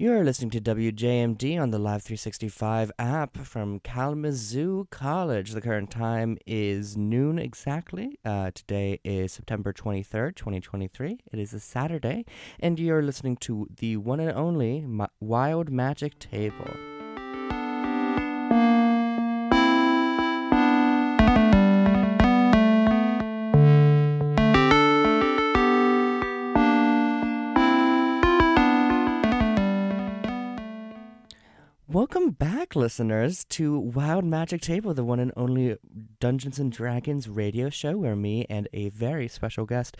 You're listening to WJMD on the Live 365 app from Kalamazoo College. The current time is noon exactly. Today is September 23rd, 2023. It is a Saturday, and you're listening to the one and only Wild Magic Table. Welcome back, listeners, to Wild Magic Table, the one and only Dungeons & Dragons radio show where me and a very special guest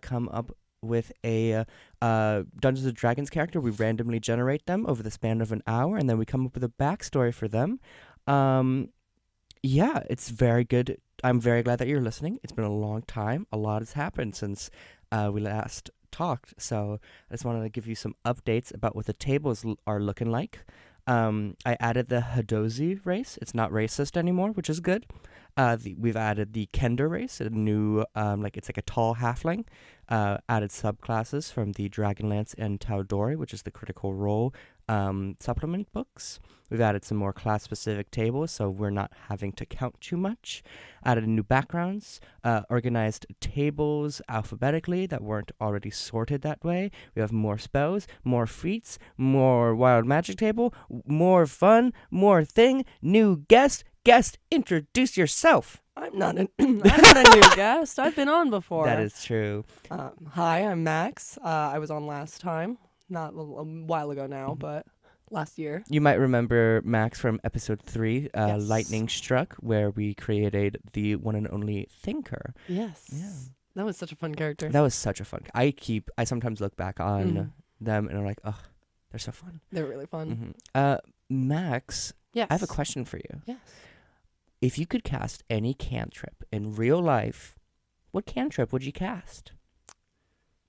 come up with a Dungeons & Dragons character. We randomly generate them over the span of an hour, and then we come up with a backstory for them. Yeah, it's very good. I'm very glad that you're listening. It's been a long time. A lot has happened since we last talked, so I just wanted to give you some updates about what the tables are looking like. I added the Hadozi race. It's not racist anymore, which is good. We've added the Kender race, a new, it's like a tall halfling. Added subclasses from the Dragonlance and Taudori, which is the Critical Role supplement books. We've added some more class-specific tables, so we're not having to count too much. Added new backgrounds, organized tables alphabetically that weren't already sorted that way. We have more spells, more feats, more Wild Magic Table, more fun, more thing, new guest. Guest, introduce yourself. I'm not a new guest. I've been on before. That is true. Hi, I'm Max. I was on last time, not a while ago now, but last year. You might remember Max from episode 3, Yes. Lightning Struck, where we created the one and only Thinker. Yes. Yeah. That was such a fun character. That was such a fun. I sometimes look back on them and I'm like, oh, they're so fun. They were really fun. Max, Yes. I have a question for you. Yes. If you could cast any cantrip in real life, what cantrip would you cast?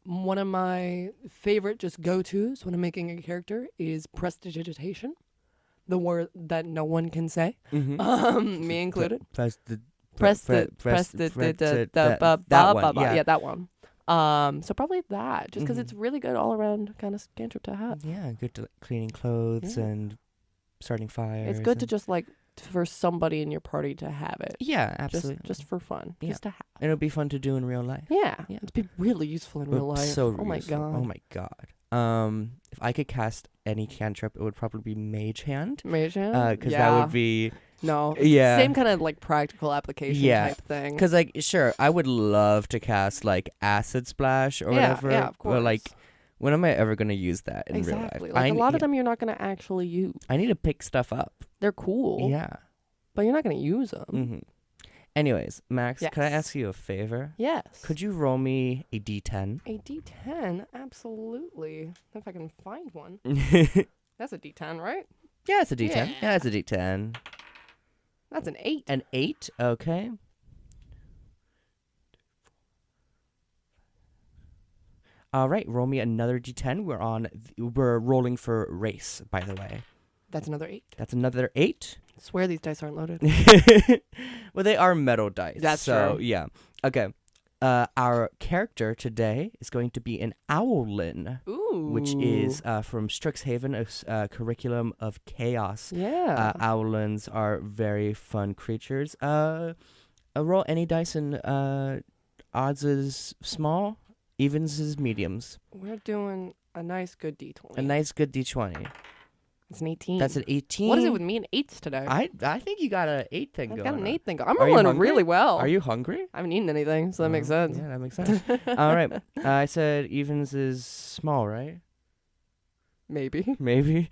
One of my favorite just go-tos when I'm making a character is prestidigitation. The word that no one can say. Me included. That one. Yeah, that one. So probably that, just because it's really good all around kind of cantrip to have. Yeah, good to cleaning clothes and starting fires. It's good to just for somebody in your party to have it. Yeah, absolutely. Just for fun. Yeah. Just to have. And it'll be fun to do in real life. Yeah. It'd be really useful in real life. So oh my useful. god. Oh my god. If I could cast any cantrip, it would probably be Mage Hand. Mage Hand? Because that would be... No. Yeah. Same kind of practical application type thing. Because sure, I would love to cast Acid Splash or whatever. Yeah, of course. But when am I ever going to use that in real life? Exactly. A lot of them you're not going to actually use. I need to pick stuff up. They're cool. Yeah. But you're not going to use them. Mm-hmm. Anyways, Max, Yes. could I ask you a favor? Yes. Could you roll me a D10? A D10? Absolutely. If I can find one. That's a D10, right? Yeah, it's a D10. Yeah. Yeah, it's a D10. That's an 8. An 8? Okay. All right, roll me another D10. We're rolling for race, by the way. That's another 8. That's another 8. I swear these dice aren't loaded. Well, they are metal dice. That's so, true. Yeah. Okay. Our character today is going to be an Owlin. Ooh. Which is from Strixhaven, a curriculum of chaos. Yeah. Owlins are very fun creatures. Roll any dice, and odds is small, evens is mediums. We're doing a nice good D20. A nice good D20. It's an 18. That's an 18. What is it with me and 8s today? I think you got an 8 thing I've going got an on. 8 thing going. I'm Are you rolling hungry? really well. Are you hungry? I haven't eaten anything, so that makes sense. Yeah, that makes sense. All right. I said evens is small, right? Maybe. Maybe.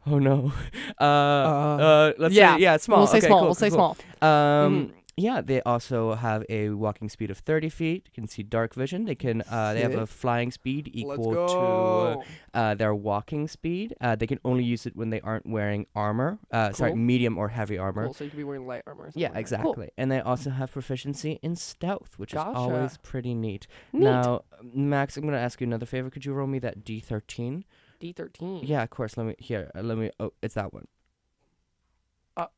Oh no. Let's yeah. say small. We'll say Okay, small. cool, We'll say cool. small. Yeah, they also have a walking speed of 30 feet. You can see dark vision. They can. They have a flying speed equal to their walking speed. They can only use it when they aren't wearing armor. Sorry, medium or heavy armor. Cool, so you could be wearing light armor. Or Yeah, something. exactly. Cool. And they also have proficiency in stealth, which Gotcha. is always pretty neat. Neat. Now, Max, I'm going to ask you another favor. Could you roll me that D13? D13. Yeah, of course. Let me. Oh, it's that one.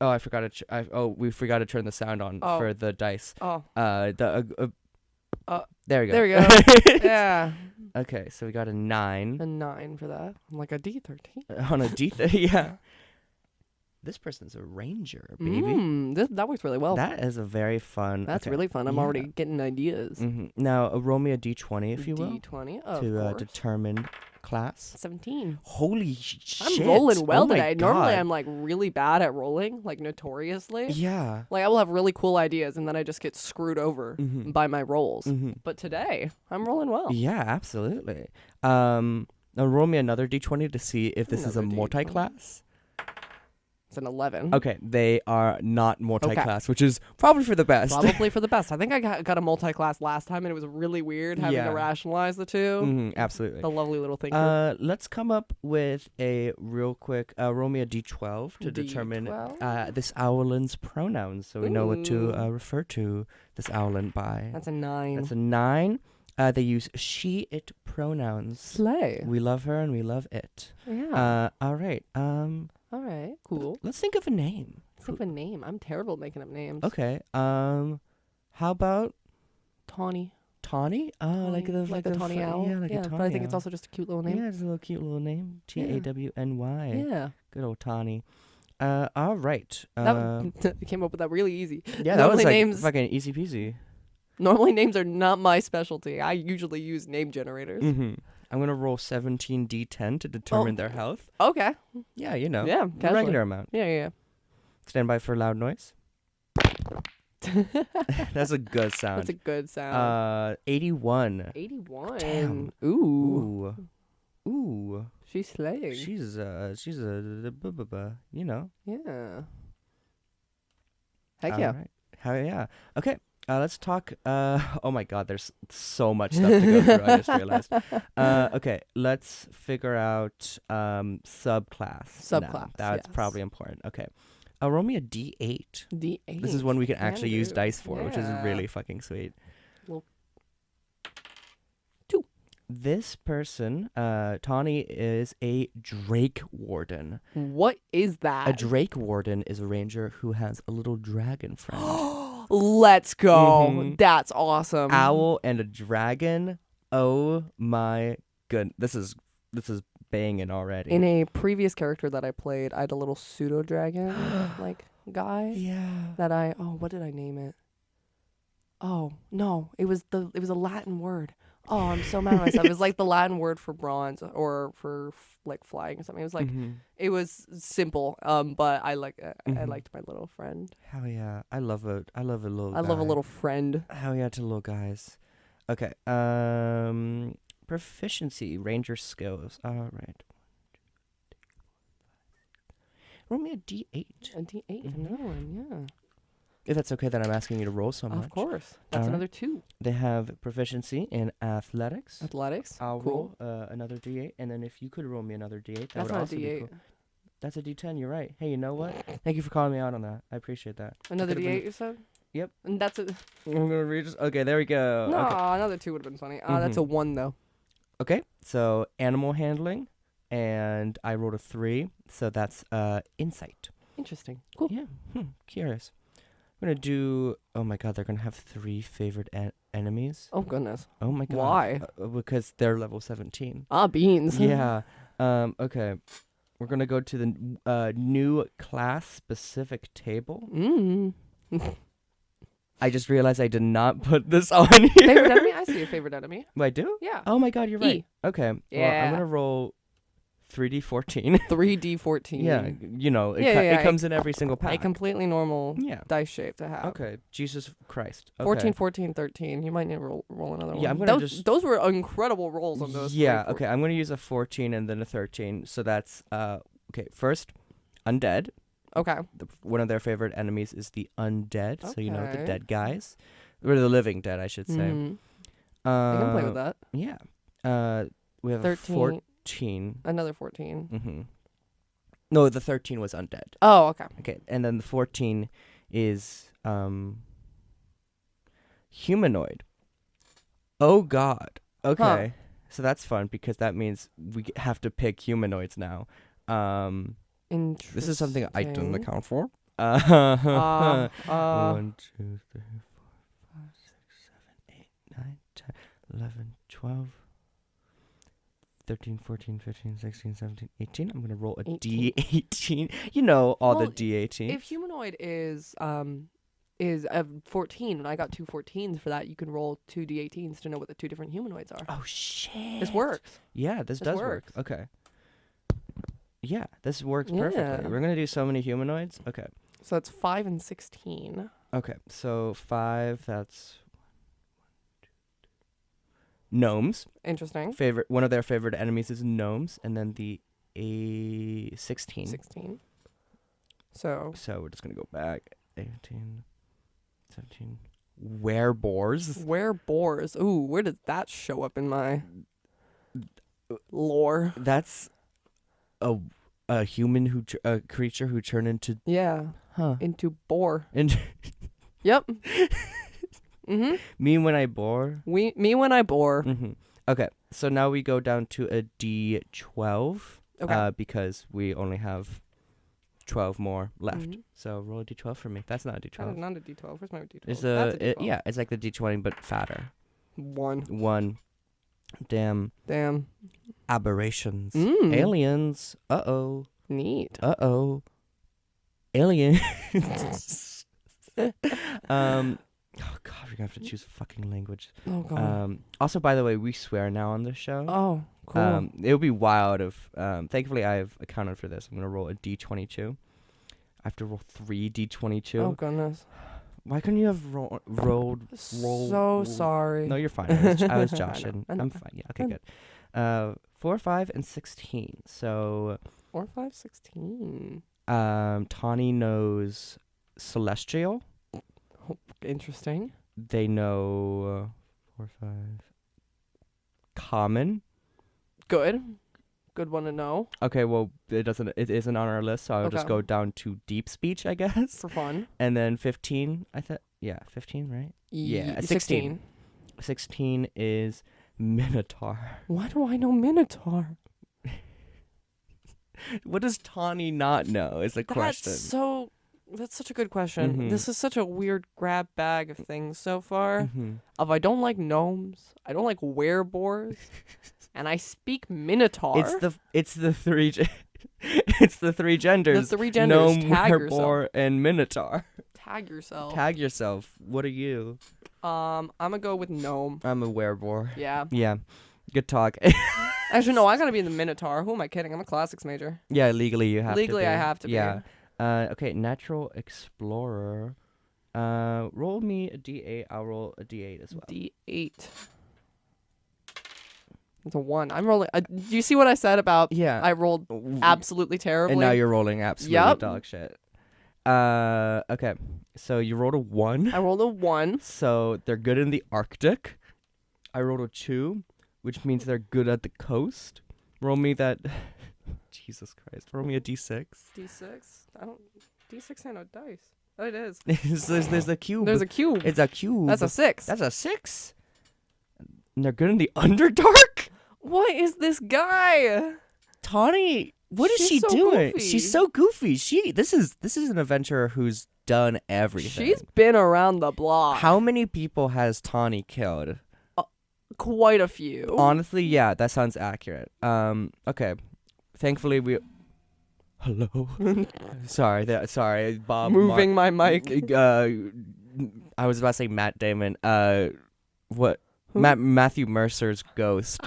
I forgot to. We forgot to turn the sound on for the dice. Oh. There we go. There we go. Yeah. Okay, so we got a 9. A 9 for that. I'm like a D13. On a yeah. This person's a ranger, baby. That works really well. That is a very fun. That's really fun. I'm already getting ideas. Now, roll me a D20, if you will. D20, to determine class. 17. Holy shit. I'm rolling well today. God. Normally, I'm like really bad at rolling, like notoriously. Yeah. Like I will have really cool ideas, and then I just get screwed over by my rolls. But today, I'm rolling well. Yeah, absolutely. Now roll me another D20 to see if this is a multi-class. It's an 11. Okay, they are not multi-class, which is probably for the best. Probably for the best. I think I got a multi-class last time, and it was really weird having to rationalize the two. Absolutely. The lovely little thinker. Let's come up with a real quick, roll me a D12 to determine this owlin's pronouns, so we know what to refer to this owlin by. That's a 9. That's a 9. They use she, it pronouns. Slay. We love her and we love it. Yeah. All right. All right. Cool. Let's think of a name. Think of a name. I'm terrible at making up names. Okay. How about Tawny? Tawny? Oh, like the tawny owl. Yeah, like a tawny but I think owl. it's also just a cute little name. Yeah, it's a little cute little name. Tawny. Yeah. Good old Tawny. All right. That came up with that really easy. Yeah, that was like fucking easy peasy. Normally names are not my specialty. I usually use name generators. I'm going to roll 17 D10 to determine their health. Okay. Yeah, you know. Yeah, the regular amount. Yeah. Stand by for loud noise. That's a good sound. That's a good sound. 81. 81. Damn. Ooh. She's slaying. She's a you know. Yeah. Heck yeah. Right. Hell yeah. Okay. Let's talk. Oh my God, there's so much stuff to go through. I just realized. Okay, let's figure out subclass. Subclass. That's probably important. Okay, roll me a D8. D8. This is one we can actually use dice for, which is really fucking sweet. Well, 2. This person, Tawny, is a Drake Warden. What is that? A Drake Warden is a ranger who has a little dragon friend. Let's go. That's awesome. Owl and a dragon. Oh my goodness. This is banging already. In a previous character that I played, I had a little pseudo dragon like guy. Yeah. That what did I name it? Oh, no. It was a Latin word. Oh, I'm so mad at myself. It was like the Latin word for bronze or for like flying or something. It was like it was simple. But I liked my little friend. Hell yeah. I love a little guy. I love a little friend. Hell yeah to little guys. Okay. Proficiency, ranger skills. All right. Roll me a D8. A D8, another one, yeah. If that's okay that I'm asking you to roll so much. Of course. That's another 2. They have proficiency in athletics. Athletics. Cool. Roll another D8, and then if you could roll me another D8, that would also be cool. That's a D10, you're right. Hey, you know what? Thank you for calling me out on that. I appreciate that. Another D8, you said? Yep. And that's a... I'm going to read... Okay, there we go. No, okay. Another 2 would have been funny. That's a 1, though. Okay, so animal handling, and I rolled a 3, so that's insight. Interesting. Cool. Yeah, curious. I'm going to do... Oh my God, they're going to have 3 favorite enemies. Oh, goodness. Oh my God. Why? Because they're level 17. Beans. Yeah. Okay. We're going to go to the new class-specific table. I just realized I did not put this on here. Favorite enemy? I see a favorite enemy. I do? Yeah. Oh my God, you're right. Okay. Yeah. Well, I'm going to roll 3D14. 3D14. Yeah. You know, it comes in every single pack. A completely normal dice shape to have. Okay. Jesus Christ. Okay. 14, 14, 13. You might need to roll another one. Yeah, I'm going to Those were incredible rolls on those. Yeah, okay. I'm going to use a 14 and then a 13. So that's, okay, first, undead. Okay. One of their favorite enemies is the undead. Okay. So you know the dead guys. Or the living dead, I should say. I can play with that. Yeah. We have 13. 14. Another 14. No, the 13 was undead. Oh, okay. Okay, and then the 14 is humanoid. Oh God. Okay. So that's fun because that means we have to pick humanoids now. Interesting. This is something I didn't account for. 1, 2, 3, 4, 5, 6, 7, 8, 9, 10, 11, 12. 13, 14, 15, 16, 17, 18. I'm going to roll a 18. D18. You know all the Well, D18. If humanoid is 14, and I got 2 14s for that, you can roll 2 D18s to know what the 2 different humanoids are. Oh, shit. This works. Yeah, this does work. works. Okay. Yeah, this works Yeah. perfectly. We're going to do so many humanoids. Okay. So it's 5 and 16. Okay, so 5, that's gnomes. Interesting. One of their favorite enemies is gnomes, and then the 16. 16. So we're just going to go back. 18, 17. Wereboars. Wereboars. Ooh, where did that show up in my lore? That's a human a creature who turned into Into boar. into Yep. me when I bore. Me when I bore. Okay, so now we go down to a D12. Okay. Because we only have 12 more left. So roll a D12 for me. That's not a D12. That is not a D12. Where's my D12? It's That's a D12. yeah, it's like the D20 but fatter. 1. 1. Damn. Aberrations. Aliens. Uh-oh. Neat. Uh-oh. Alien. Oh god, we're gonna have to choose a fucking language. Oh god. Also, by the way, we swear now on this show. Oh, cool. It would be wild if thankfully I've accounted for this. I'm gonna roll a D22. I have to roll 3 D22. Oh goodness. Why couldn't you have rolled? So sorry. No, you're fine. I was joshing. I know. I'm fine. Yeah. Okay. Good. 4, 5, and 16. So 4, 5, 16. Tawny knows celestial. Oh, interesting. They know 4, 5. Common. Good one to know. Okay, well, it isn't on our list, so I'll just Okay. go down to deep speech, I guess. For fun. And then 15, I thought, yeah, 15, right? Yeah, 16. 16 is Minotaur. Why do I know Minotaur? What does Tawny not know is the question. That's such a good question. This is such a weird grab bag of things so far. Mhm. Of I don't like gnomes, I don't like wereboars, and I speak Minotaur. It's the three it's the three genders. The 3 genders. Gnome, Tag wereboar, yourself. and Minotaur. Tag yourself. Tag yourself. What are you? I'm gonna go with gnome. I'm a wereboar. Yeah. Yeah. Good talk. Actually, no, I gotta be in the Minotaur. Who am I kidding? I'm a classics major. Yeah, legally you have to Legally, be. I have to be. Yeah. Okay, natural explorer. Roll me a D8. I'll roll a D8 as well. D8. It's a 1. I'm rolling. Do you see what I said about? Yeah. I rolled absolutely terribly. And now you're rolling absolutely Yep. dog shit. Okay. So you rolled a 1. I rolled a 1. So they're good in the Arctic. I rolled a 2, which means they're good at the coast. Roll me that. Jesus Christ. Roll me a D6. D6. D6 ain't no dice. Oh, it is. there's a cube. There's a cube. It's a cube. That's a 6. That's a 6. And they're good in the Underdark? What is this guy? Tawny, what is She's she so doing? goofy. She's so goofy. This is an adventurer who's done everything. She's been around the block. How many people has Tawny killed? Quite a few. Honestly, yeah, that sounds accurate. Okay. Thankfully we Hello. sorry, Bob. Moving my mic. I was about to say Matt Damon. What? Who? Matthew Mercer's ghost.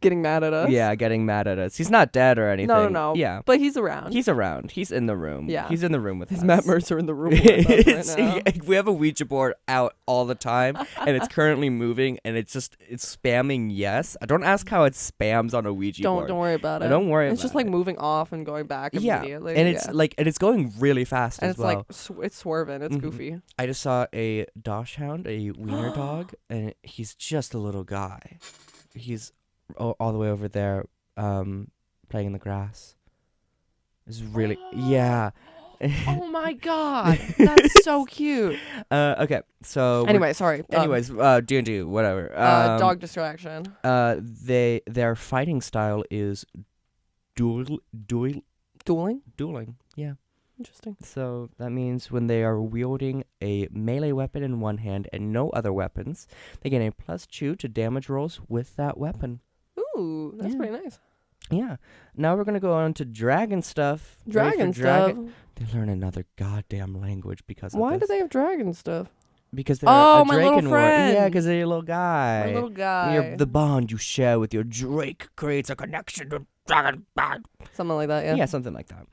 Getting mad at us. Yeah, getting mad at us. He's not dead or anything. No. Yeah. But he's around. He's around. He's in the room. Yeah. He's in the room with us. Is Matt Mercer in the room with us right now? We have a Ouija board out all the time, and it's currently moving, and it's spamming yes. Don't ask how it spams on a Ouija board. Don't worry about it. Don't worry It's about just like it. moving off and going back immediately. And it's going really fast and as it's well. like it's swerving. It's Mhm. goofy. I just saw a Dachshund, a wiener dog, and he's just a little guy. He's all the way over there, playing in the grass. It's really yeah. Oh my god, that's so cute. Okay, so Anyway, sorry. D&D, whatever. Dog distraction. Their fighting style is dueling. Yeah. Interesting. So that means when they are wielding a melee weapon in one hand and no other weapons, they gain a +2 to damage rolls with that weapon. Ooh, that's Yeah. pretty nice. Yeah. Now we're gonna go on to dragon stuff. Ready for Dragon stuff. They learn another goddamn language because of Why do this. they have dragon stuff? Because they're Oh, a my little Draken War. Yeah, friend. because they're your little guy. My little guy. The bond you share with your Drake creates a connection to dragon bond. Something like that, yeah. Yeah, something like that.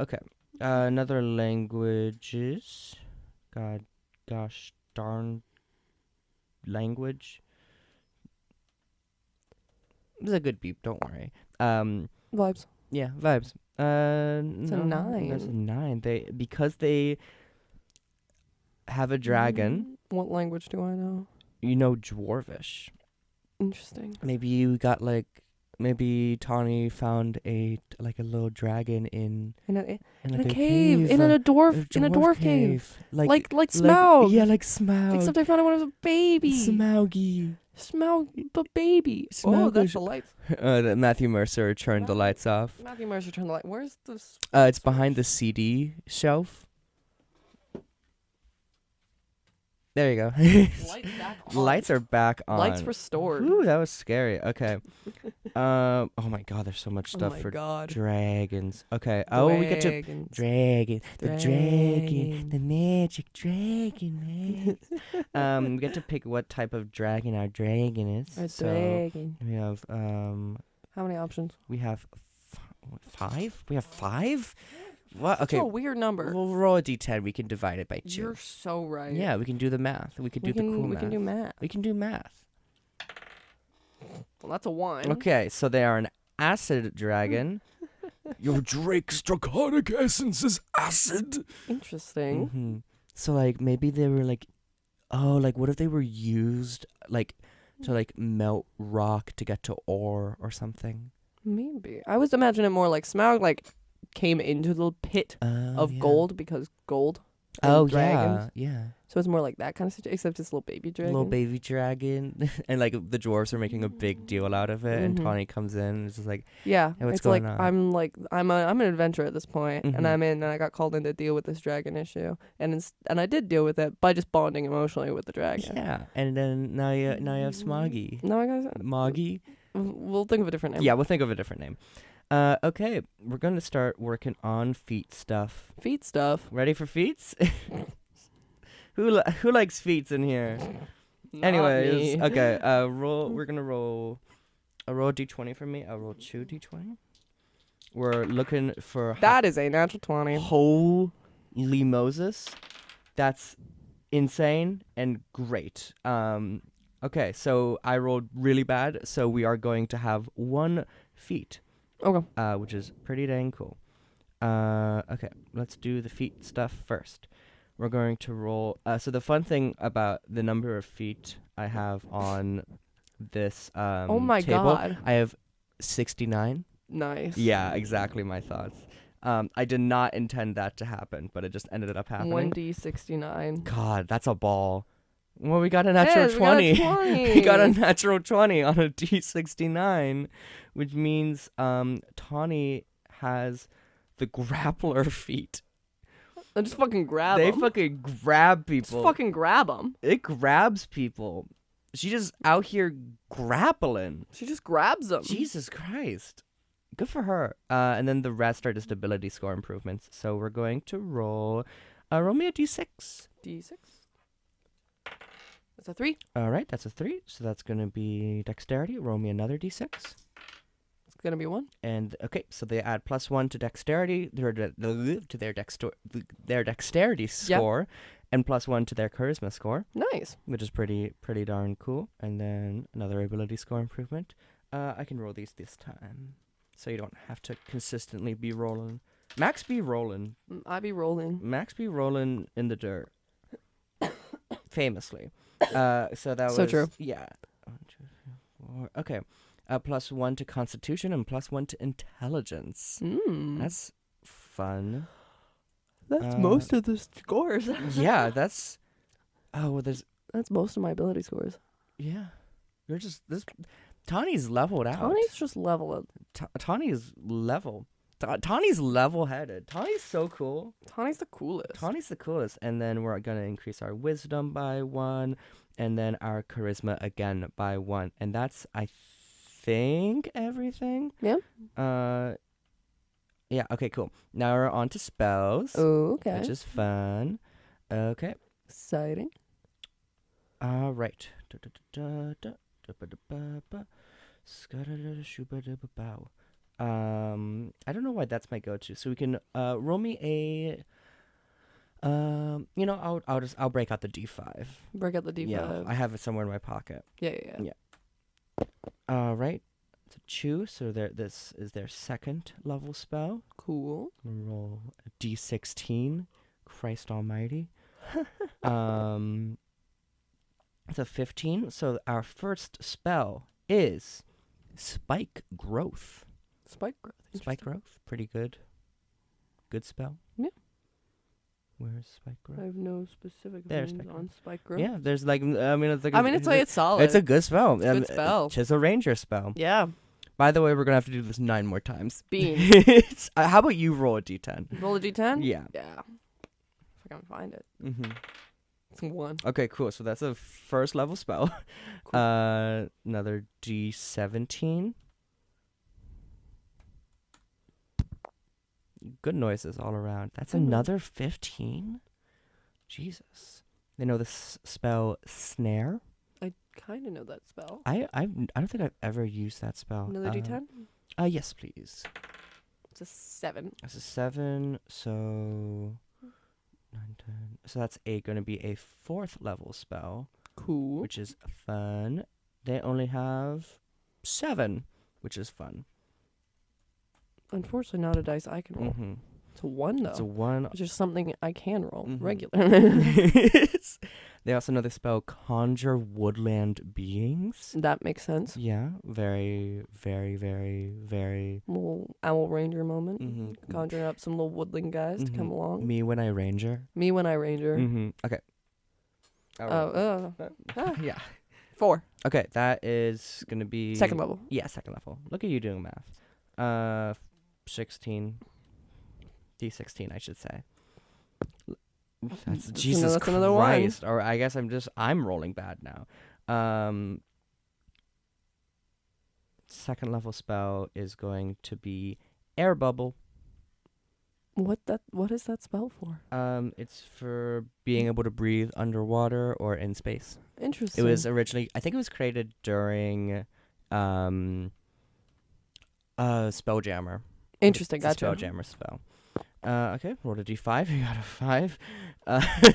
Okay. Another languages. God, gosh darn language. This is a good beep. Don't worry. Vibes. Yeah, vibes. It's a 9. That's a 9. Because they have a dragon. What language do I know? You know Dwarvish. Interesting. Maybe you got maybe Tawny found a little dragon in In a a cave. In a dwarf cave. Like Smaug. Yeah, like Smaug. Except I found it when I was a baby. Smaugy. Smaug the baby. Oh, that's the lights. Matthew Mercer turned the lights off. Matthew Mercer turned the light. Where's this? It's behind the CD shelf. There you go. Lights back on. Lights are back on. Lights restored. Ooh, that was scary. Okay. Oh my God, there's so much Oh stuff my for God. dragons. Okay. Oh, we get to dragon. The dragon. The magic dragon. We get to pick what type of dragon our dragon is. A So dragon. we have How many options? we have 5. We have 5. What? Okay. It's a weird number. We'll roll a d10. We can divide it by 2. You're so right. Yeah, we can do the math. We can do the cool We math. can do math. We can do math. Well, that's a 1. Okay, so they are an acid dragon. Your Drake's draconic essence is acid. Interesting. Mm-hmm. So maybe they were what if they were used to melt rock to get to ore or something? Maybe. I was imagining it more like Smaug came into the pit of gold because gold. And dragons. yeah. So it's more like that kind of situation, except it's a little baby dragon. Little baby dragon, and the dwarves are making a big deal out of it, and Mhm. Tawny comes in and is just like, Yeah, Hey, what's it's going like on? I'm an adventurer at this point, Mhm. and and I got called in to deal with this dragon issue, and I did deal with it by just bonding emotionally with the dragon. yeah, and then now you have Smoggy, No, I guess Moggy. we'll think of a different name. Yeah, we'll think of a different name. Okay, we're gonna start working on feet stuff. Feet stuff. Ready for feats? Who likes feats in here? Not Anyways, me. okay. Roll. We're gonna roll. Roll a d20 for me. I'll roll 2 d20. We're looking for That is a natural 20. Holy Moses, that's insane and great. Okay, so I rolled really bad, so we are going to have 1 feat. Okay. Which is pretty dang cool. Okay, let's do the feet stuff first. We're going to roll. So the fun thing about the number of feet I have on this Oh my table, God. I have 69. Nice. Yeah, exactly my thoughts. I did not intend that to happen, but it just ended up happening. 1d69. God, that's a ball. Well, we got a natural Yes, we got a 20. 20. We got a natural 20 on a D69, which means Tawny has the grappler feat. I just fucking grab They them. fucking grab Just people. fucking grab them. It grabs people. She just out here grappling. She just grabs them. Jesus Christ. Good for her. And then the rest are just ability score improvements. So we're going to roll me a D6. D6. That's a 3. All right, that's a 3. So that's going to be dexterity. Roll me another D6. It's gonna be 1. And okay, so they add +1 to dexterity, to their dexterity score, and +1 to their charisma score, Nice. which is pretty darn cool. And then another ability score improvement. I can roll these this time, so you don't have to consistently be rolling. Max be rolling. I be rolling. Max be rolling in the dirt. Famously. So that was So true. Yeah. 1, 2, 3, 4. Okay. +1 to Constitution and +1 to Intelligence. That's fun. That's most of the scores. Yeah, that's. Oh, well, there's. That's most of my ability scores. Yeah, you're just this. Tawny's leveled out. Tawny's just level. Tawny's level. Tawny's level-headed. Tawny's so cool. Tawny's the coolest. Tawny's the coolest. And then we're gonna increase our wisdom by 1, and then our charisma again by 1, and that's think everything. Yeah. Yeah, okay, cool. Now we're on to spells, Okay. which is fun. Okay. Exciting. All right. I don't know why that's my go-to. So we can roll me a I'll break out the D5. Break out the D5. Yeah, I have it somewhere in my pocket. Yeah. All right. To choose. So this is their second level spell. Cool. Roll a D16. Christ Almighty. It's a 15. So our first spell is Spike Growth. Spike Growth. Spike Growth. Pretty good. Good spell. Yeah. Where's Spike Growth? I have no specific There's things Spike on Spike Growth. Yeah, there's like, it's solid. It's a good spell. Good spell. It's a ranger spell. Yeah. By the way, we're going to have to do this 9 more times. Beans. How about you roll a D10? Roll a D10? Yeah. Yeah. If I can find it. Mm-hmm. It's 1. Okay, cool. So that's a first level spell. Cool. Another D17. Good noises all around. That's another 15? Jesus. They know this spell Snare. I kind of know that spell. I don't think I've ever used that spell. Another D10? Yes, please. It's a 7. That's a 7, so 9, 10. So that's going to be a 4th level spell, Cool. which is fun. They only have 7, which is fun. Unfortunately, not a dice I can roll. Mm-hmm. It's a 1, though. It's a 1. Which is something I can roll Mhm. regularly. They also know the spell Conjure Woodland Beings. That makes sense. Yeah, very, very, very, very. Little Owl Ranger moment. Mm-hmm. Conjuring up some little woodland guys to come along. Me when I ranger. Me when I ranger. Mm-hmm. Okay. Yeah. 4. Okay, that is gonna be Second level. Yeah, second level. Look at you doing math. 16. D16, I should say. That's Jesus that's another one. Christ. Or I guess I'm rolling bad now. Second level spell is going to be Air Bubble. What is that spell for? It's for being able to breathe underwater or in space. Interesting. It was originally, I think it was created during Spelljammer. Interesting. It's a Gotcha. Spelljammer spell. Okay, rolled a D5. You got a 5.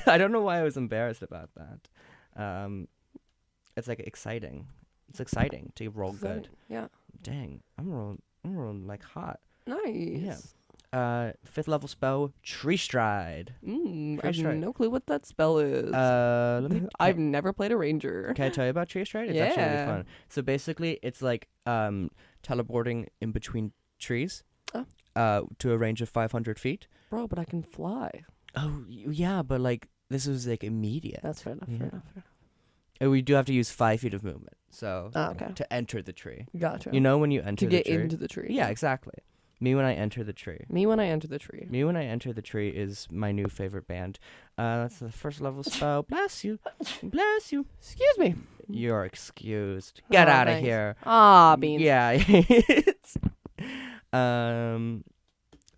I don't know why I was embarrassed about that. It's like exciting. It's exciting to roll good. Yeah. Dang, I'm rolling like hot. Nice. Yeah. 5th level spell, Tree Stride. I Tree have Stride. no clue what that spell is. I've never played a ranger. Can I tell you about Tree Stride? It's actually really Yeah. fun. So basically, it's like teleporting in between trees. To a range of 500 feet. Bro, but I can fly. Oh, yeah, but like this was like immediate. That's fair enough. Yeah. Fair enough. And we do have to use 5 feet of movement. So Okay. to enter the tree. Gotcha. You know when you enter to get the tree? into the tree. Yeah, exactly. Me when I enter the tree. Me when I enter the tree. Me when I enter the tree is my new favorite band. That's the first level spell. Bless you. Bless you. Excuse me. You're excused. Get Oh, out of thanks. here. Beans. Yeah.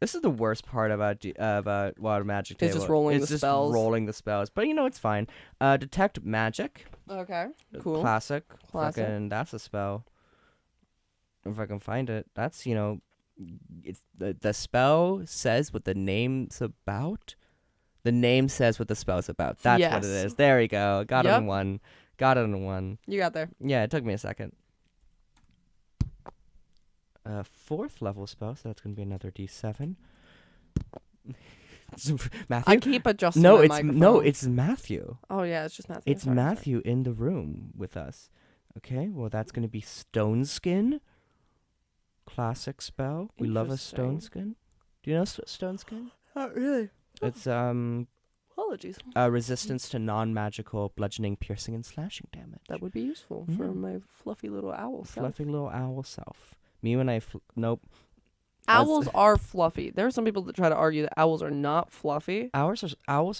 This is the worst part about Wild Magic Table. It's just rolling the spells. It's just rolling the spells. But it's fine. Detect Magic. Okay. Cool. Classic. Classic. Fucking, that's a spell. If I can find it. That's, it's the spell says what the name's about. The name says what the spell's about. That's what it Yes. is. There we go. Got it Yep. in one. Got it in one. You got there. Yeah, it took me a second. 4th level spell, so that's going to be another D7. Matthew? I keep adjusting No, my it's microphone. It's Matthew. Oh yeah, it's just Matthew. It's Sorry, Matthew in the room with us. Okay, well that's going to be Stone Skin. Classic spell. We love a Stone Interesting. Skin. Do you know Stone Skin? Not really. It's Apologies. resistance to non-magical bludgeoning, piercing, and slashing damage. That would be useful Yeah. for my fluffy little owl self. Fluffy little owl self. Me when I nope. Owls are fluffy. There are some people that try to argue that owls are not fluffy. Owls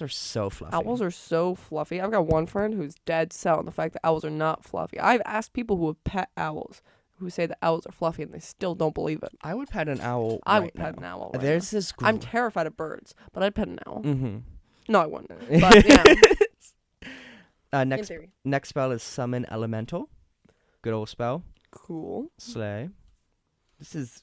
are so fluffy. Owls are so fluffy. I've got one friend who's dead set on the fact that owls are not fluffy. I've asked people who have pet owls who say that owls are fluffy and they still don't believe it. I would pet an owl. I would pet an owl. Right There's now. this. I'm terrified of birds, but I'd pet an owl. Mm-hmm. No, I wouldn't. But yeah. Next spell is summon elemental. Good old spell. Cool. Slay. This is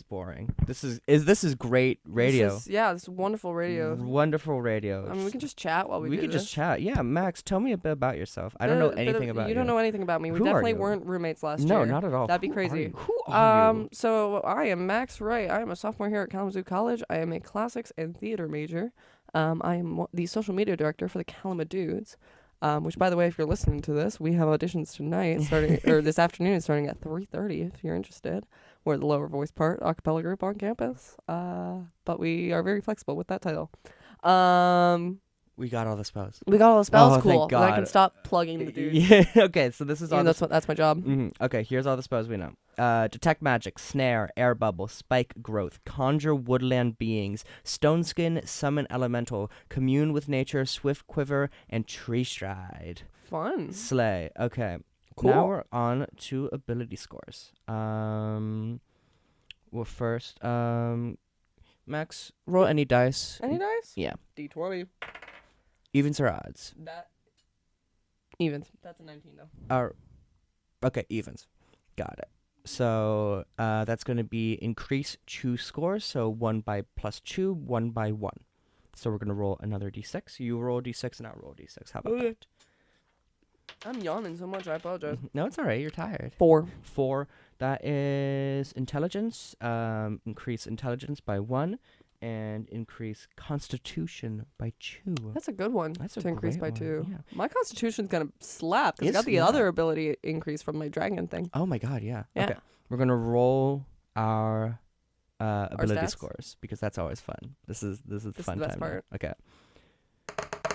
boring. This is great radio. This is wonderful radio. Wonderful radio. I mean, we can just chat while we do can this. just chat. Yeah, Max, tell me a bit about yourself. I don't know anything about you. You don't know anything about me. We Who definitely are you? weren't roommates last year. No, not at all. That'd be Who crazy. Who are you? So I am Max Wright. I am a sophomore here at Kalamazoo College. I am a classics and theater major. I am the social media director for the Kalamazoods. Which, by the way, if you're listening to this, we have auditions tonight, starting or this afternoon, starting at 3:30. If you're interested, we're the lower voice part a cappella group on campus. But we are very flexible with that title. We got all the spells. We got all the spells. Oh, cool. thank God. I can stop plugging the dude. Yeah. Okay. So this is all. That's my job. Mm-hmm. Okay. Here's all the spells we know. Detect magic, snare, air bubble, spike growth, conjure woodland beings, stone skin, summon elemental, commune with nature, swift quiver, and tree stride. Fun. Slay. Okay. Cool. Now we're on to ability scores. Well, first, Max, roll any dice. Any dice? Yeah. D20. Evens or odds? That. Evens. That's a 19 though. Okay, evens. Got it. So that's going to be increase choose score. So 1 by +2, 1 by 1. So we're going to roll another d6. You roll a d6 and I'll roll a d6. How about that? I'm yawning so much. I apologize. No, it's all right. You're tired. 4. 4. That is intelligence. Increase intelligence by 1. And increase constitution by 2. That's a good one. That's a to increase by great 2. one, yeah. My constitution's gonna slap because I got the Yeah. other ability increase from my dragon thing. Oh my god, yeah. Yeah. Okay. We're gonna roll our ability stats? scores because that's always fun. This is the fun the best time. part. Okay.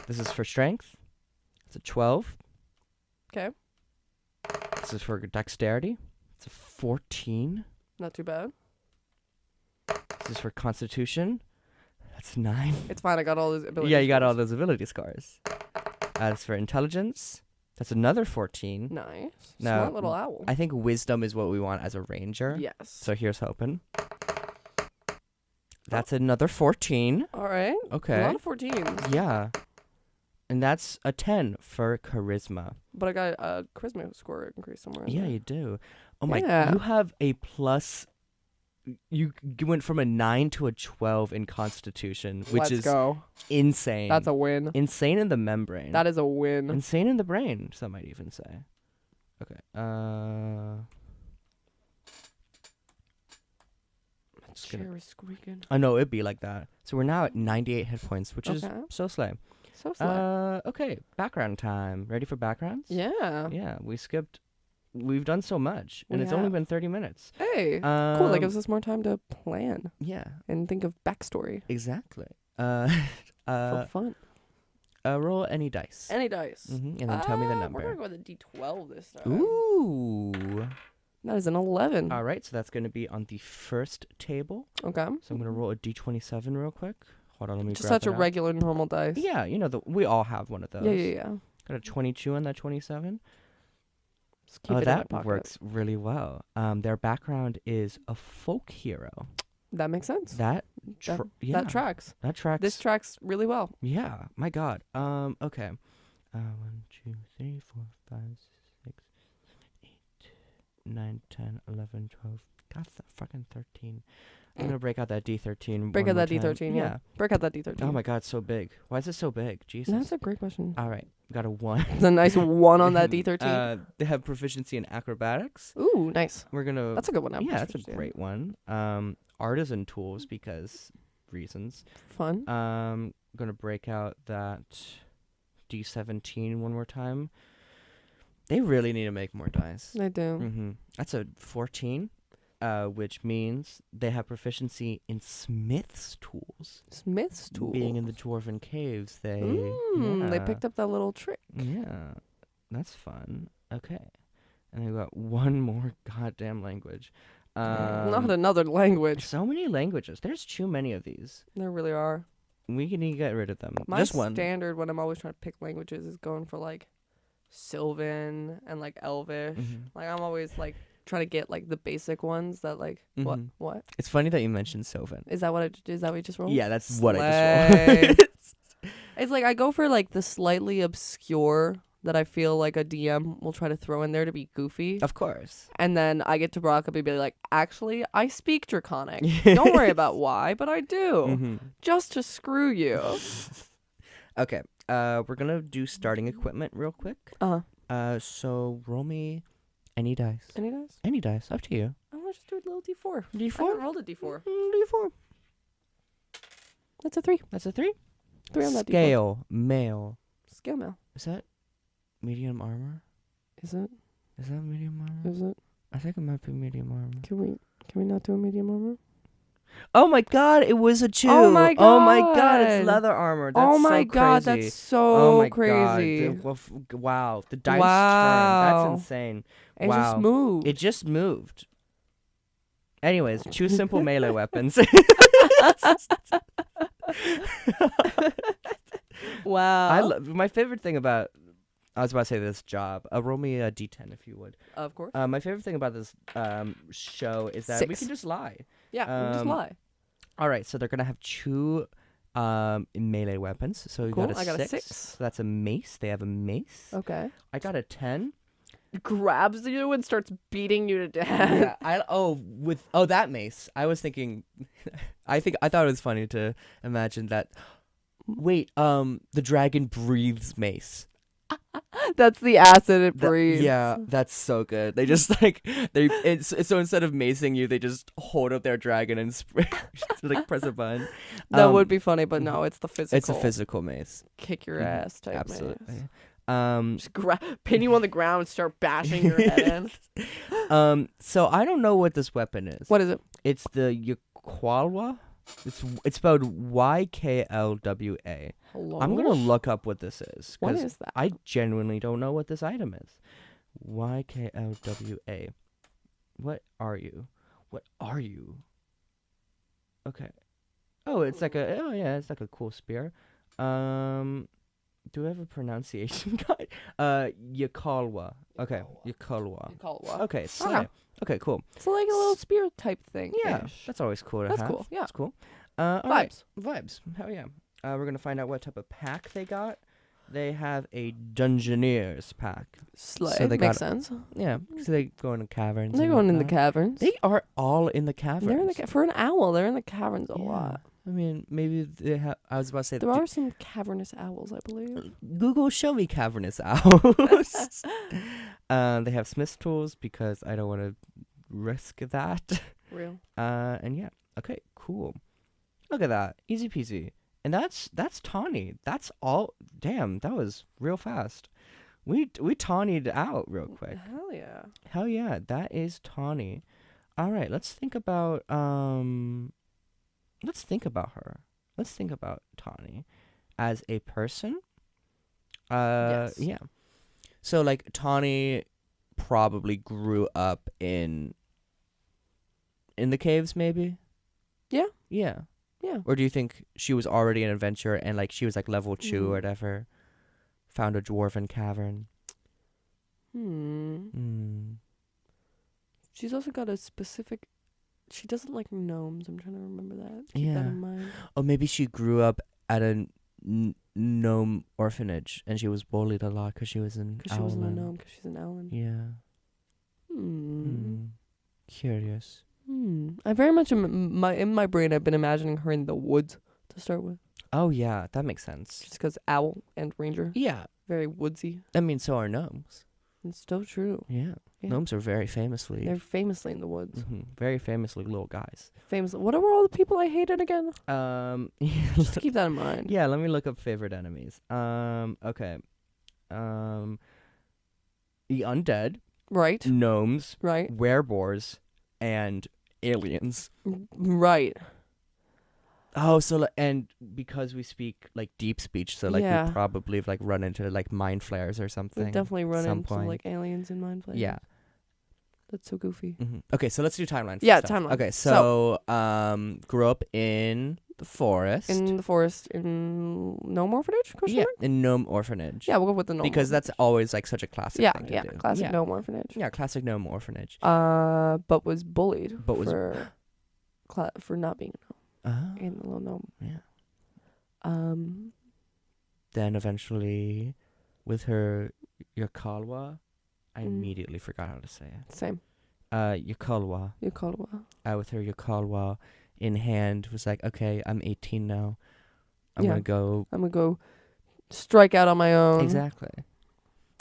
This is for strength. It's a 12. Okay. This is for dexterity. It's a 14. Not too bad. This is for constitution. That's 9. It's fine. I got all those abilities. Yeah, you got all those ability scores. As for intelligence, that's another 14. Nice. No, Smart little owl. I think wisdom is what we want as a ranger. Yes. So here's hoping. That's another 14. All right. Okay. A lot of 14s. Yeah. And that's a 10 for charisma. But I got a charisma score increase somewhere. Yeah, you do. Oh my, Yeah. you have a plus. You went from a 9 to a 12 in constitution, which Let's is go. insane. That's a win. Insane in the membrane. That is a win. Insane in the brain, some might even say. Okay. Chair is squeaking. I know it'd be like that. So we're now at 98 hit points, which is Okay. so slay. So slow. Okay, background time. Ready for backgrounds? Yeah. Yeah, we've done so much, and We it's only have. been 30 minutes. Hey. Cool. That gives us more time to plan Yeah, and think of backstory exactly. for fun. Roll any dice. Any dice. And then tell me the We're number. gonna go with a D12 this time. Ooh. That is an 11. All right, so that's going to be on the first table. Okay. So I'm going to roll a D27 real quick. Hold on, let me Just grab such a it out. regular normal dice. Yeah, we all have one of those. Yeah. Got a 22 on that 27. Just keep it in my That pocket. works really well. Their background is a folk hero. That makes sense. That tracks. That tracks. This tracks really well. Yeah, my God. Okay. 1, 2, 3, 4, 5, 6, 7, 8, 9, 10, 11, 12. God, fucking 13. I'm gonna break out that D13. Break one out more that time. D13. Yeah. Break out that D13. Oh my God, it's so big. Why is it so big? Jesus. That's a great question. All right, got a 1. It's a nice 1 on that D13. They have proficiency in acrobatics. Ooh, nice. We're gonna. That's a good one. Yeah, that's a great one. Artisan tools because reasons. Fun. Gonna break out that D17 one more time. They really need to make more dice. I do. Mm-hmm. That's a 14, which means they have proficiency in smith's tools. Smith's tool. Being in the dwarven caves, they They picked up that little trick. Yeah, that's fun. Okay, and they got one more goddamn language. Not another language. So many languages. There's too many of these. There really are. We can get rid of them. My Just one. standard when I'm always trying to pick languages is going for like Sylvan and like Elvish. Mhm. Like I'm always like try to get like the basic ones that like what It's funny that you mentioned Sylvan. is that what we just rolled? Yeah, that's what I just rolled. It's like I go for like the slightly obscure that I feel like a DM will try to throw in there to be goofy. Of course. And then I get to rock up and be like, actually, I speak Draconic. Don't worry about why, but I do. Just to screw you. Okay. We're going to do starting equipment real quick. So roll me any dice. Any dice? Any dice. Up to you. I'm going to just do a little D4. D4? I haven't rolled a D4. D4. That's a 3. That's a 3? 3 on that D4. Scale. Male. Scale mail. Is that medium armor? Is it? Is that medium armor? Is it? I think it might be medium armor. Can we not do a medium armor? Oh my god, it was a 2. Oh my god. Oh my god, it's leather armor. That's oh my so god, crazy. that's so oh my crazy. God. Wow, the dice Wow. turned. That's insane. It wow. just moved. It just moved. Anyways, choose simple melee weapons. Wow. My favorite thing about I was about to say this job. Roll me a d10 if you would. Of course. My favorite thing about this show is that 6. we can just lie. Yeah, we can just lie. All right, so they're gonna have 2 melee weapons. So you Cool. got a I got 6. a 6. So that's a mace. They have a mace. Okay. I got a 10. Grabs you and starts beating you to death. Yeah. That mace. I was thinking. I thought it was funny to imagine that. Wait. The dragon breathes mace. That's the acid it breathes. Yeah, that's so good. They just so instead of macing you, they just hold up their dragon and like press a button. That would be funny, but no, it's the physical. It's a physical mace. Kick your ass type Absolutely. mace. Just pin you on the ground and start bashing your head in. So I don't know what this weapon is. What is it? It's the Yakwalwa. It's spelled YKLWA. Hello? I'm gonna look up what this is. What is that? I genuinely don't know what this item is. YKLWA. What are you? What are you? Okay. Oh, it's like it's like a cool spear. Do we have a pronunciation guide? Yakalwa. Okay, Yakalwa. Okay, slay. Okay, cool. It's like a little spear type thing. Yeah, that's always cool to have. That's cool. Yeah, that's cool. Vibes. Vibes. Hell yeah. We're gonna find out what type of pack they got. They have a Dungeoneers pack. Slay. So they Makes got- sense. Yeah, so they go in the caverns. They're and going in the whatnot. caverns. They are all in the caverns. They're in the for an owl. They're in the caverns a Yeah. lot. I mean, maybe they have. I was about to say There are some cavernous owls, I believe. Google show me cavernous owls. They have smith's tools because I don't want to risk that. Real. And yeah, okay, cool. Look at that, easy peasy. And that's Tawny. That's all. Damn, that was real fast. We Tawny'd out real quick. Hell yeah. Hell yeah, that is Tawny. All right, let's think about her. Let's think about Tawny as a person. Yes. Yeah. So like Tawny probably grew up in the caves, maybe. Yeah. Yeah. Yeah. Or do you think she was already an adventurer and like she was like level 2 or whatever, found a dwarven cavern? She's also got a specific. She doesn't like gnomes. I'm trying to remember that. Keep Yeah. that in mind. Or maybe she grew up at a gnome orphanage and she was bullied a lot because she was an Because she wasn't a gnome. Because she's an owlin. Yeah. Curious. I very much in my brain. I've been imagining her in the woods to start with. Oh yeah, that makes sense. Just because owl and ranger. Yeah. Very woodsy. I mean, so are gnomes. It's still true. Yeah. Yeah. Gnomes are very famously. They're famously in the woods. Very famously little guys. Famously. What were all the people I hated again? Just Yeah, keep that in mind. yeah, let me look up favorite enemies. Okay. The undead, Right. gnomes, Right. wereboars, and aliens. Right. Oh, so and because we speak like deep speech, so like Yeah. we probably have like run into like mind flares or something. We've definitely run some into point. like aliens in Mind Flayer. Yeah. That's so goofy. Okay, so let's do timelines. Yeah, stuff. timeline. Okay, so grew up in the forest. In the forest in Gnome Orphanage? Yeah, in Gnome Orphanage. Yeah, we'll go with the Gnome because Orphanage. that's always like such a classic thing to do. Classic Gnome Orphanage. Yeah, classic Gnome Orphanage. But was bullied for not being a gnome in the little gnome. Yeah. Then eventually, with her Yakalwa, I immediately forgot how to say it. Same. Yakalwa. With her Yakalwa in hand, was like, okay, I'm 18 now. I'm gonna go strike out on my own. Exactly.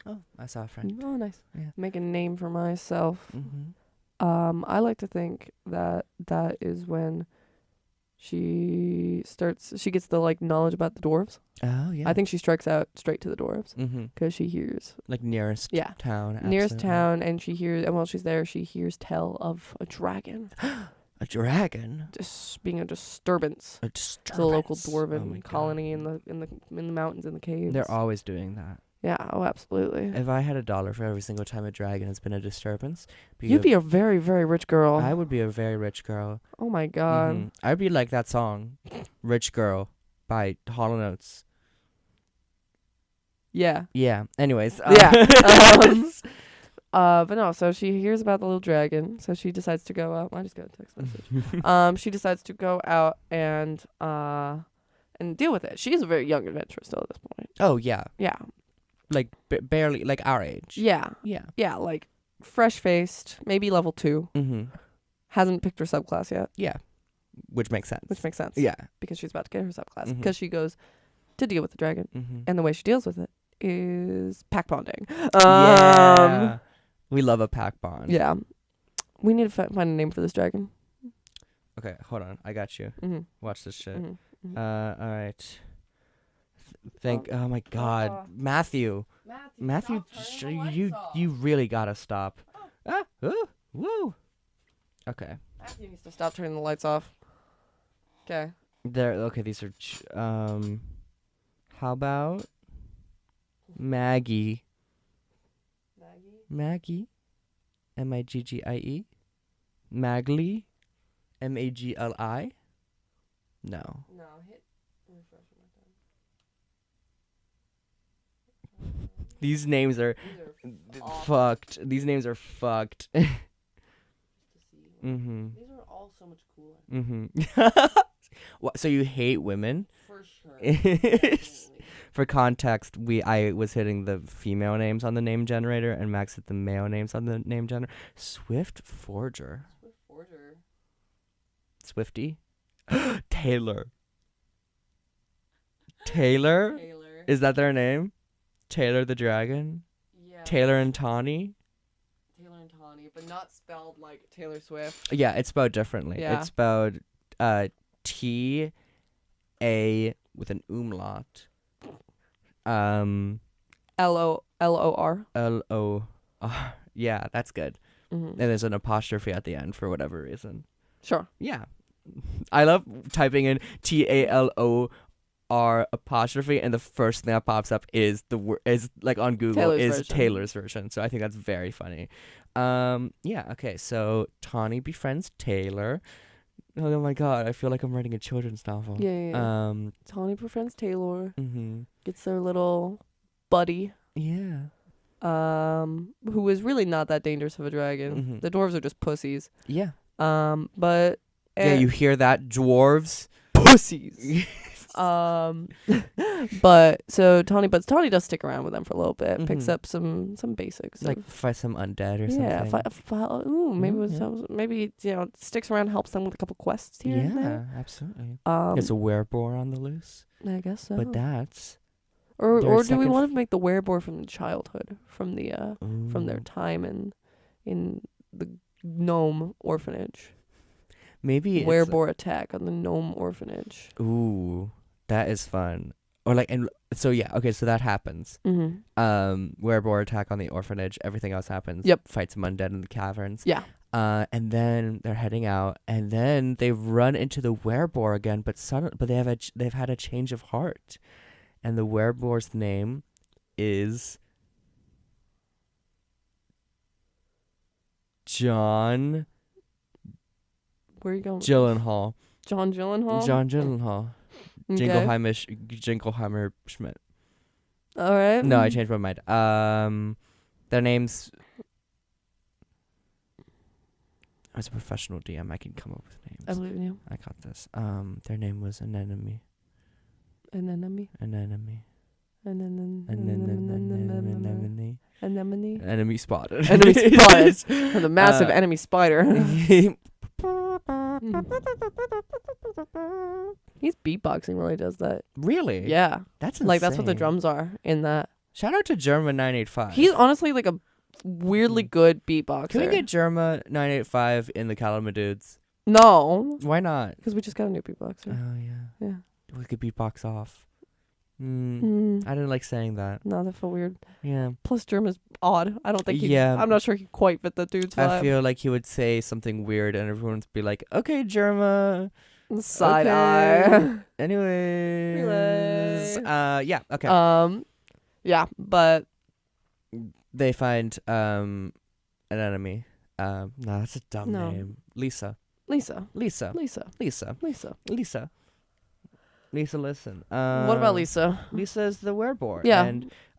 Oh, I saw a friend. Oh, nice. Yeah. Make a name for myself. I like to think that is when she gets the like knowledge about the dwarves. Oh, yeah. I think she strikes out straight to the dwarves because she hears like nearest town. Nearest town, and she hears, and while she's there, she hears tell of a dragon. A dragon, just being a disturbance. To the local dwarven colony in the mountains, in the caves. They're always doing that. Yeah. Oh, absolutely. If I had $1 for every single time a dragon has been a disturbance, you'd be a very, very rich girl. I would be a very rich girl. Oh my god. I'd be like that song, "Rich Girl" by Hall & Oates. Yeah. Yeah. Anyways. But no, so she hears about the little dragon, so she decides to go out. I just got a text message. She decides to go out and deal with it. She's a very young adventurer still at this point. Oh, yeah. Yeah. Like, barely, like our age. Yeah. Yeah. Yeah, like, fresh-faced, maybe level 2. Hasn't picked her subclass yet. Yeah. Which makes sense. Yeah. Because she's about to get her subclass. Because she goes to deal with the dragon. And the way she deals with it is pack bonding. Yeah. We love a pack bond. Yeah. We need to find a name for this dragon. Okay, hold on. I got you. Watch this shit. All right. Oh my God, Matthew, you really gotta stop. Woo. Okay. Matthew needs to stop turning the lights off. Okay. These are. How about Maggie? Maggie, Maggie, Magli, Magli. No. Hit refresh These names are fucked. These names are fucked. These are all so much cooler. What, so you hate women? For sure. For context, I was hitting the female names on the name generator, and Max hit the male names on the name generator. Swift Forger. Swifty. Taylor. Taylor? Is that their name? Taylor the Dragon? Yeah. Taylor and Tawny? Taylor and Tawny, but not spelled like Taylor Swift. Yeah, it's spelled differently. Yeah. It's spelled T-A with an umlaut. L-O-R. L-O-R. Yeah, that's good. And there's an apostrophe at the end for whatever reason. Sure. Yeah. I love typing in Talor apostrophe, and the first thing that pops up is is like on Google Taylor's version. So I think that's very funny. Yeah. Okay. So Tawny befriends Taylor. Oh my God! I feel like I'm writing a children's novel. Yeah. Tawny befriends Taylor. Gets their little buddy. Yeah. Who is really not that dangerous of a dragon. The dwarves are just pussies. Yeah. But yeah, you hear that, dwarves? Pussies. But Tawny does stick around with them for a little bit. Picks up some basics, like fight some undead or something. Yeah, maybe sticks around, helps them with a couple quests here and there. Yeah, absolutely. There's a werebore on the loose. I guess so. But that's or do we want to make the werebore from childhood, from their time in the gnome orphanage? Maybe werebore attack on the gnome orphanage. Ooh, that is fun. Or so that happens. Werebore attack on the orphanage. Everything else happens. Yep. Fight some undead in the caverns. Yeah. And then they're heading out, and then they run into the werebore again. But they've had a change of heart, and the werebore's name is John Where are you going? Gyllenhaal. John Gyllenhaal. John Gyllenhaal. Okay. Jingleheimer Schmidt. All right. No, I changed my mind. Their names. As a professional DM, I can come up with names. I believe in you. I got this. Their name was Anemone. Anemone. Anemone. Anemone. Anemone. Enemy spotted. Enemy spotted. The massive enemy spider. He's beatboxing while he does that. Really? Yeah. That's insane. Like, that's what the drums are in that. Shout out to Germa 985. He's honestly like a weirdly good beatboxer. Can we get Germa 985 in the Calama Dudes? No. Why not? Because we just got a new beatboxer. Oh, yeah. Yeah. We could beatbox off. I didn't like saying that. No, that felt weird. Yeah. Plus, Germ is odd. I don't think I'm not sure he quite fit the dude's vibe. I feel like he would say something weird and everyone would be like, okay, Germa. Side eye. Anyways. Yeah, okay. Yeah, but they find an enemy. No, that's a dumb name. Lisa, listen. What about Lisa? Lisa is the werebore. Yeah.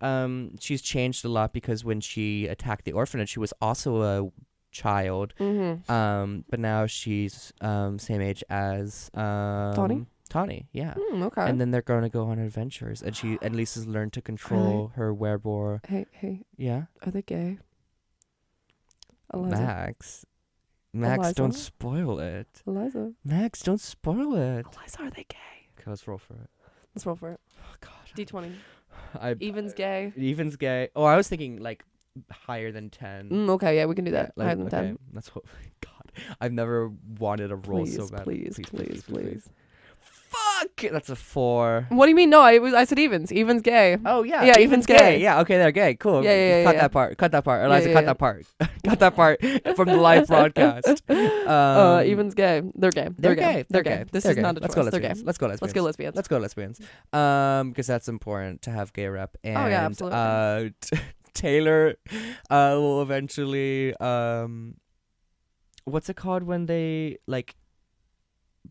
And she's changed a lot because when she attacked the orphanage, she was also a child. Mm-hmm. But now she's same age as Tawny, yeah. Okay. And then they're going to go on adventures, and Lisa's learned to control her werebore. Hey. Yeah. Are they gay? Eliza. Max, Eliza? don't spoil it. Eliza. Max, don't spoil it. Eliza, are they gay? Okay, let's roll for it. Let's roll for it. Oh God. D20. Even's gay. Even's gay. Oh, I was thinking like higher than 10. Okay, yeah, we can do that. Yeah, Higher than 10. That's what. God, I've never wanted a roll so bad. Please. Fuck! That's a 4. What do you mean? No, I said evens. Evens gay. Oh yeah. Yeah, Even's gay. Yeah, okay, they're gay. Cool. Yeah. Cut that part. Eliza, cut that part. Cut that part from the live broadcast. Even's gay. They're gay. They're gay. This is not a choice. They're gay. Let's go lesbians. Because that's important to have gay rep. And, oh yeah, absolutely. Taylor will eventually what's it called when they like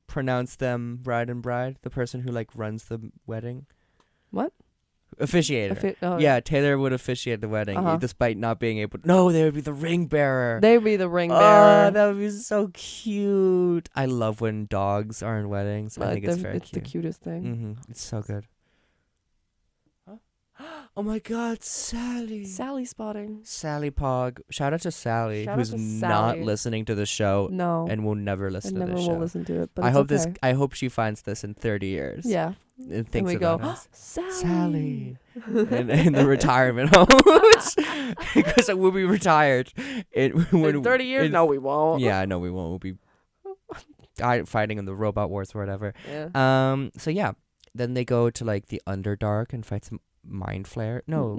pronounce them bride and bride? The person who like runs the wedding. What? Officiator. Yeah, Taylor would officiate the wedding despite not being able to. No, they would be the ring bearer. They would be the ring bearer. Oh, that would be so cute. I love when dogs are in weddings. I think it's very cute. It's the cutest thing. It's so good. Oh my God, Sally. Sally spotting. Sally Pog. Shout out to Sally, Shout who's out to not Sally. listening to the show. No. And will never listen to the show. Never will listen to it. But I hope she finds this in 30 years. Yeah. And thinks we about go, us. Sally. in the retirement home. Because we'll be retired. In 30 years? No, we won't. Yeah, no, we won't. We'll be fighting in the robot wars or whatever. Yeah. So yeah. Then they go to like the Underdark and fight some mind flare. No.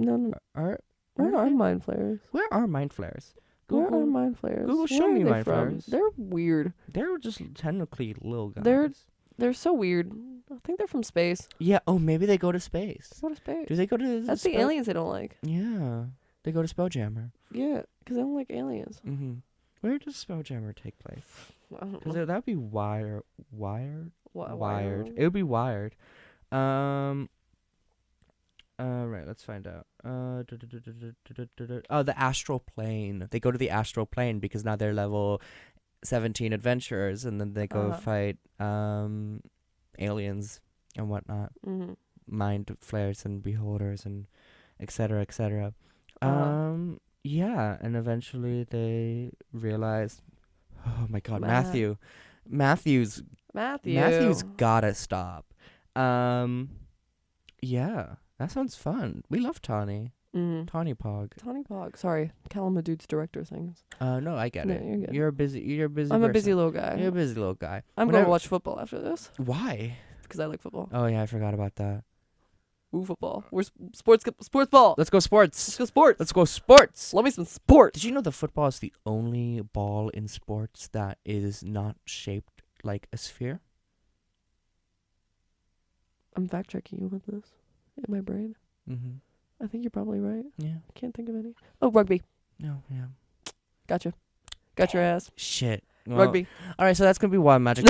Where are mind flares? Where are mind flares? Where are mind flares? Google, show me mind flares. They're weird. They're just technically little guys. They're so weird. I think they're from space. Yeah. Oh, maybe they go to space. Go to space. Do they go to? That's the aliens they don't like. Yeah. They go to Spelljammer. Yeah, because they don't like aliens. Where does Spelljammer take place? Because that would be wired. Wired. It would be wired. Right, let's find out. Oh, the astral plane. They go to the astral plane because now they're level 17 adventurers, and then they go fight aliens and whatnot, mind flares and beholders and etc. etc. Yeah, and eventually they realize, oh my God, Matthew's gotta stop. Yeah, that sounds fun. We love Tawny. Tawny Pog. Sorry, Calamadude's director things. No, I get it. You're good. You're a busy. I'm person. a busy little guy. You're a busy little guy. I'm going to watch football after this. Why? Because I like football. Oh yeah, I forgot about that. Ooh, football. Where's sports ball? Let's go sports. Let's go sports. Let's go sports. Love me some sports. Did you know the football is the only ball in sports that is not shaped like a sphere? I'm fact checking you with this in my brain. I think you're probably right. Yeah. I can't think of any. Oh, rugby. No, yeah. Gotcha. Got your ass. Shit. Well, Rugby. All right, so that's gonna be Wild Magic.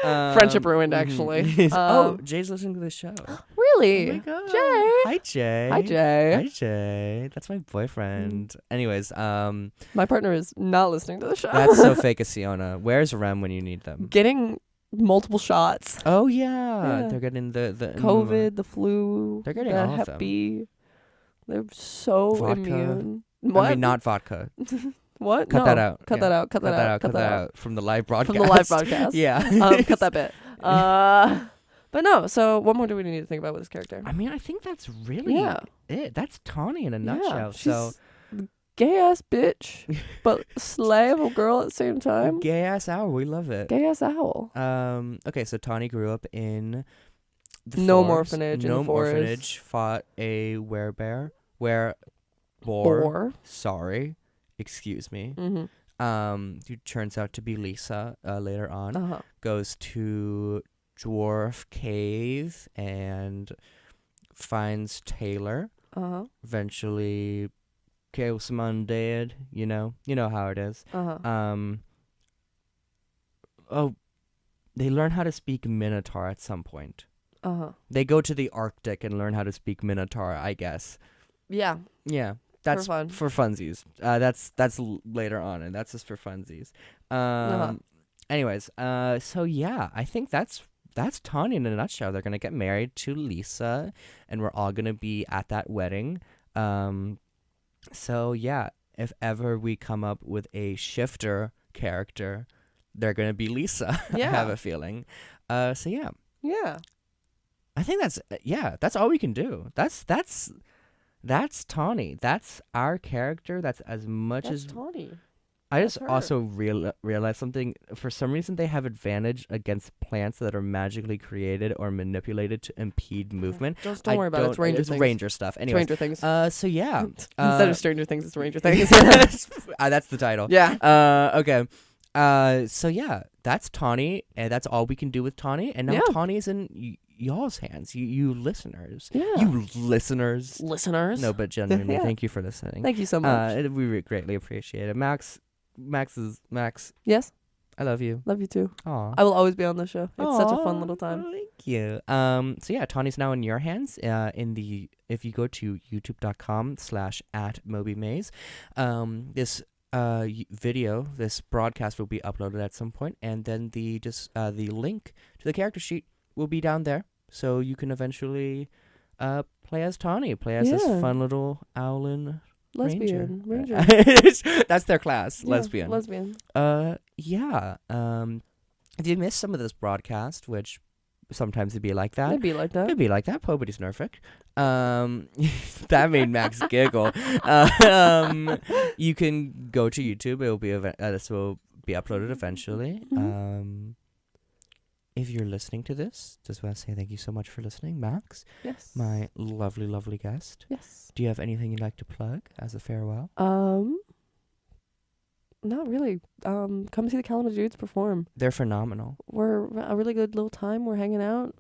Friendship ruined, actually. Oh, Jay's listening to the show. Really? Oh my god. Jay. Hi, Jay. Hi, Jay. Hi, Jay. That's my boyfriend. Anyways, My partner is not listening to the show. that's so fake, Asiona. Where's Rem when you need them? Getting multiple shots. Oh yeah, Yeah. they're getting the COVID, the flu, They're getting the all of Hep them. B. They're so Vodka. immune. What? I mean, not vodka. What? Cut No. that out. Cut Yeah. that out. Cut that out. Cut that out from the live broadcast. From the live broadcast. Yeah. Cut that bit. But no. So what more do we need to think about with this character? I mean, I think that's really it. That's Tawny in a nutshell. So gay ass bitch, but slay of a girl at the same time. gay ass hour, we love it. Gay ass owl. Okay, so Tawny grew up in the Gnome forest. orphanage in the Gnome forest. orphanage, fought a wereboar. Sorry, excuse me. Mm-hmm. Who turns out to be Lisa later on. Uh-huh. Goes to Dwarf Cave and finds Taylor. Uh-huh. Eventually kills some undead. You know how it is. Uh-huh. They learn how to speak Minotaur at some point. Uh-huh. They go to the Arctic and learn how to speak Minotaur, I guess. Yeah. Yeah, that's fun. for funsies. That's later on, and that's just for funsies. Anyways, so yeah, I think that's Tawny in a nutshell. They're gonna get married to Lisa, and we're all gonna be at that wedding. So yeah, if ever we come up with a shifter character, they're gonna be Lisa. Yeah. I have a feeling. So yeah. Yeah. I think that's all we can do. That's Tawny. That's our character. That's as much That's as Tawny. I just her. also realized something. For some reason, they have advantage against plants that are magically created or manipulated to impede movement. Just don't worry about it. It's Ranger things. Ranger stuff. It's Anyway, Ranger Things. so yeah, Instead of Stranger Things, it's Ranger Things. that's the title. Yeah. Okay. So yeah, that's Tawny, and that's all we can do with Tawny. And now Tawny is in y'all's hands. You listeners. Yeah. You listeners. Listeners. No, but genuinely, Yeah. thank you for listening. Thank you so much. We greatly appreciate it. Max. Yes. I love you. Love you too. Aw. I will always be on the show. It's such a fun little time. Thank you. So yeah, Tawny's now in your hands. If you go to youtube.com/@MobyMaze, this video, this broadcast will be uploaded at some point, and then the link to the character sheet will be down there, so you can eventually play as Tawny, this fun little owlin Lesbian. Ranger. That's their class. Yeah, Lesbian. Yeah. If you missed some of this broadcast, which sometimes it'd be like that. It'd be like that. It'd be like that. Nobody's Nerfic. That made Max giggle. You can go to YouTube. It will be this will be uploaded eventually. Mm-hmm. If you're listening to this, just want to say thank you so much for listening, Max. Yes. My lovely, lovely guest. Yes. Do you have anything you'd like to plug as a farewell? Not really. Come see the Kalamazoo Dudes perform. They're phenomenal. We're a really good little time. We're hanging out.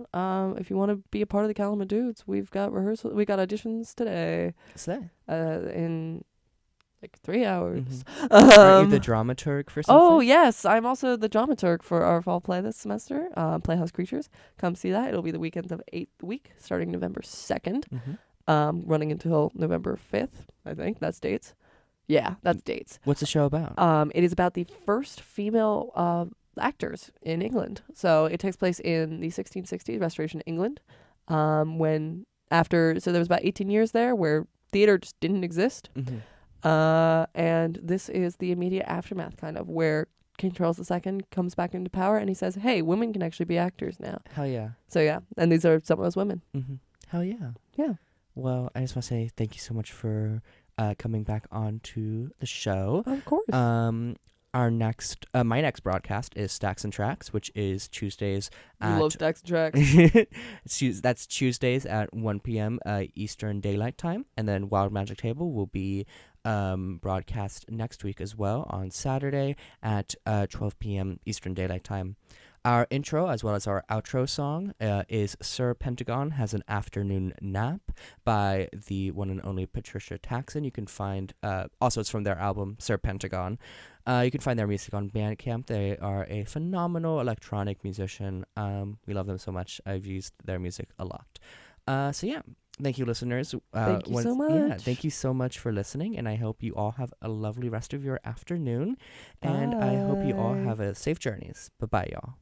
If you want to be a part of the Kalamazoo Dudes, we've got rehearsal. We got auditions today. In like 3 hours. Are you the dramaturg for something? Oh yes, I'm also the dramaturg for our fall play this semester. Playhouse Creatures. Come see that. It'll be the weekend of 8th week, starting November 2nd. Mm-hmm. Running until November 5th. I think that's dates. Yeah, that's dates. What's the show about? It is about the first female actors in England. So it takes place in the 1660s, Restoration England. So there was about 18 years there where theater just didn't exist. Mm-hmm. And this is the immediate aftermath, kind of, where King Charles II comes back into power and he says, hey, women can actually be actors now. Hell yeah. So yeah, and these are some of those women. Mm-hmm. Hell yeah. Yeah. Well, I just want to say thank you so much for coming back onto the show. Of course. My next broadcast is Stacks and Tracks, which is Tuesdays. You love Stacks and Tracks. That's Tuesdays at 1 p.m. Eastern Daylight Time, and then Wild Magic Table will be broadcast next week as well on Saturday at 12 p.m. Eastern Daylight Time. Our intro as well as our outro song is Sir Pentagon Has an Afternoon Nap by the one and only Patricia Taxon. You can find, also it's from their album Sir Pentagon. You can find their music on Bandcamp. They are a phenomenal electronic musician. We love them so much. I've used their music a lot. So yeah, thank you, listeners. Thank you so much. Yeah, thank you so much for listening, and I hope you all have a lovely rest of your afternoon. And I hope you all Bye. have a safe journeys. Bye-bye, y'all.